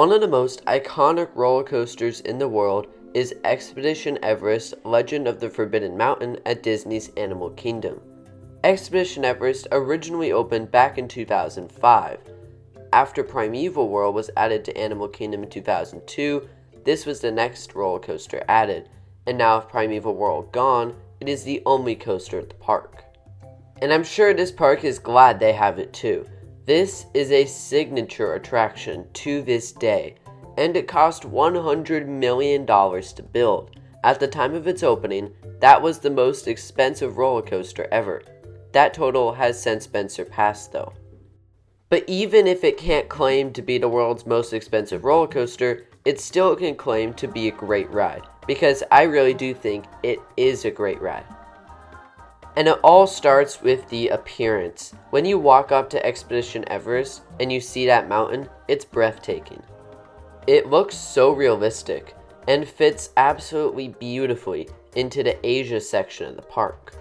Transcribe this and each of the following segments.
One of the most iconic roller coasters in the world is Expedition Everest, Legend of the Forbidden Mountain at Disney's Animal Kingdom. Expedition Everest originally opened back in 2005. After Primeval World was added to Animal Kingdom in 2002, this was the next roller coaster added, and now with Primeval World gone, it is the only coaster at the park. And I'm sure this park is glad they have it too. This is a signature attraction to this day, and it cost $100 million to build. At the time of its opening, that was the most expensive roller coaster ever. That total has since been surpassed though. But even if it can't claim to be the world's most expensive roller coaster, it still can claim to be a great ride, because I really do think it is a great ride. And it all starts with the appearance. When you walk up to Expedition Everest and you see that mountain, it's breathtaking. It looks so realistic and fits absolutely beautifully into the Asia section of the park.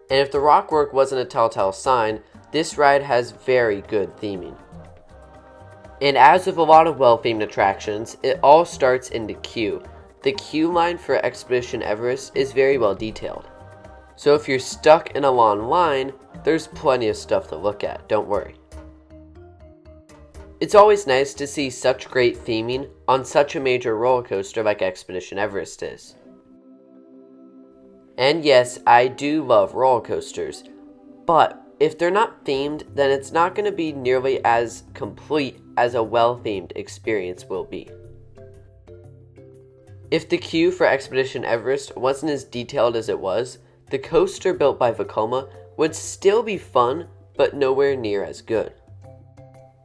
And if the rockwork wasn't a telltale sign, this ride has very good theming. And as with a lot of well-themed attractions, it all starts in the queue. The queue line for Expedition Everest is very well detailed. So if you're stuck in a long line, there's plenty of stuff to look at, don't worry. It's always nice to see such great theming on such a major roller coaster like Expedition Everest is. And yes, I do love roller coasters, but if they're not themed, then it's not going to be nearly as complete as a well-themed experience will be. If the queue for Expedition Everest wasn't as detailed as it was, the coaster built by Vekoma would still be fun, but nowhere near as good.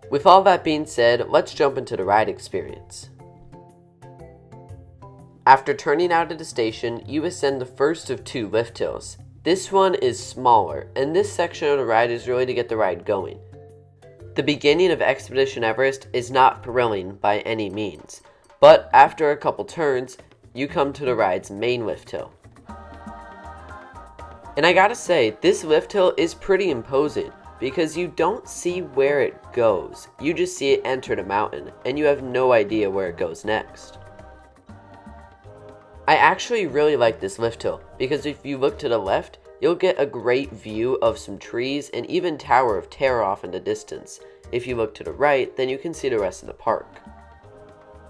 With all that being said, let's jump into the ride experience. After turning out of the station, you ascend the first of two lift hills. This one is smaller, and this section of the ride is really to get the ride going. The beginning of Expedition Everest is not thrilling by any means, but after a couple turns, you come to the ride's main lift hill. And I gotta say, this lift hill is pretty imposing, because you don't see where it goes. You just see it enter the mountain, and you have no idea where it goes next. I actually really like this lift hill, because if you look to the left, you'll get a great view of some trees and even Tower of Terror off in the distance. If you look to the right, then you can see the rest of the park.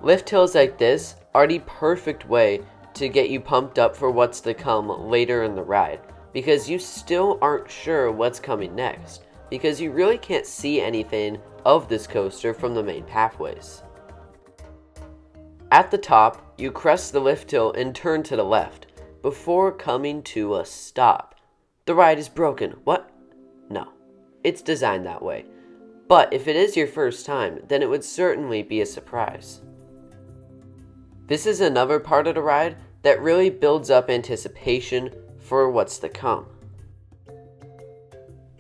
Lift hills like this are the perfect way to get you pumped up for what's to come later in the ride, because you still aren't sure what's coming next, because you really can't see anything of this coaster from the main pathways. At the top, you crest the lift hill and turn to the left, before coming to a stop. The ride is broken. What? No, it's designed that way. But if it is your first time, then it would certainly be a surprise. This is another part of the ride that really builds up anticipation for what's to come.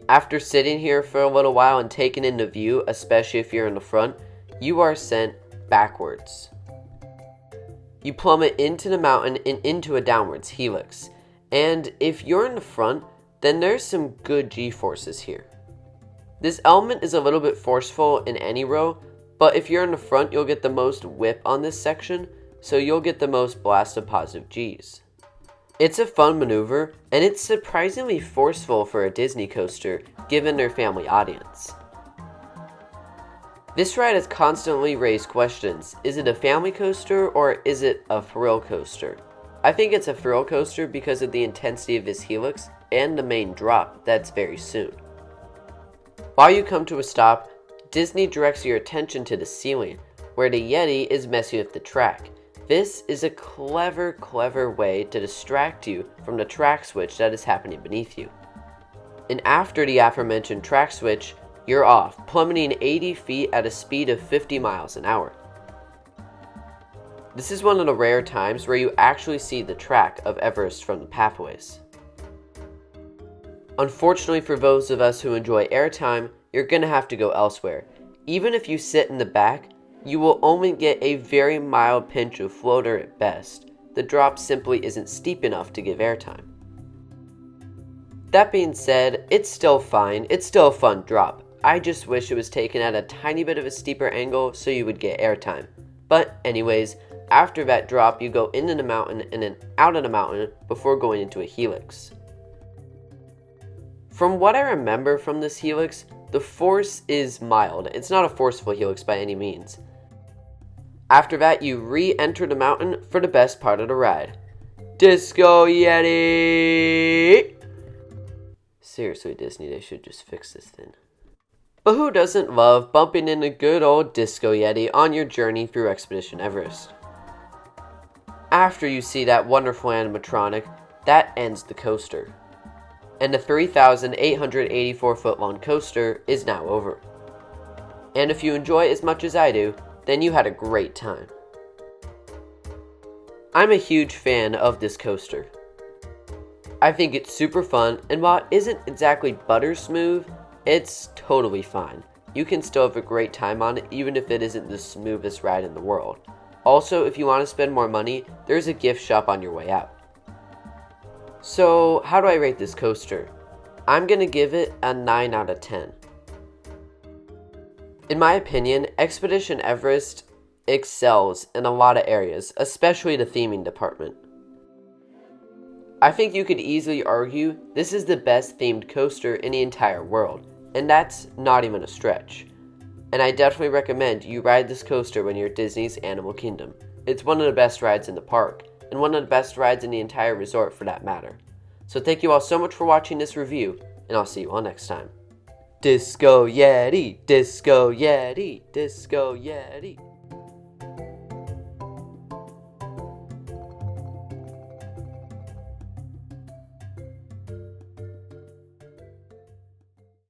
After sitting here for a little while and taking in the view, especially if you're in the front, you are sent backwards. You plummet into the mountain and into a downwards helix. And if you're in the front, then there's some good G-forces here. This element is a little bit forceful in any row, but if you're in the front, you'll get the most whip on this section, so you'll get the most blast of positive Gs. It's a fun maneuver, and it's surprisingly forceful for a Disney coaster, given their family audience. This ride has constantly raised questions. Is it a family coaster or is it a thrill coaster? I think it's a thrill coaster because of the intensity of this helix and the main drop that's very soon. While you come to a stop, Disney directs your attention to the ceiling, where the Yeti is messing with the track. This is a clever way to distract you from the track switch that is happening beneath you. And after the aforementioned track switch, you're off, plummeting 80 feet at a speed of 50 miles an hour. This is one of the rare times where you actually see the track of Everest from the pathways. Unfortunately for those of us who enjoy airtime, you're gonna have to go elsewhere. Even if you sit in the back, you will only get a very mild pinch of floater at best. The drop simply isn't steep enough to give airtime. That being said, it's still fine, it's still a fun drop, I just wish it was taken at a tiny bit of a steeper angle so you would get airtime. But anyways, after that drop you go into the mountain and then out of the mountain before going into a helix. From what I remember from this helix, the force is mild. It's not a forceful helix by any means. After that, you re-enter the mountain for the best part of the ride. Disco Yeti! Seriously, Disney, they should just fix this thing. But who doesn't love bumping into good old Disco Yeti on your journey through Expedition Everest? After you see that wonderful animatronic, that ends the coaster. And the 3,884 foot long coaster is now over. And if you enjoy it as much as I do, then you had a great time. I'm a huge fan of this coaster. I think it's super fun, and while it isn't exactly butter smooth, it's totally fine. You can still have a great time on it even if it isn't the smoothest ride in the world. Also, if you want to spend more money, there's a gift shop on your way out. So, how do I rate this coaster? I'm going to give it a 9 out of 10. In my opinion, Expedition Everest excels in a lot of areas, especially the theming department. I think you could easily argue this is the best themed coaster in the entire world, and that's not even a stretch. And I definitely recommend you ride this coaster when you're at Disney's Animal Kingdom. It's one of the best rides in the park, and one of the best rides in the entire resort for that matter. So thank you all so much for watching this review, and I'll see you all next time. Disco Yeti, Disco Yeti, Disco Yeti.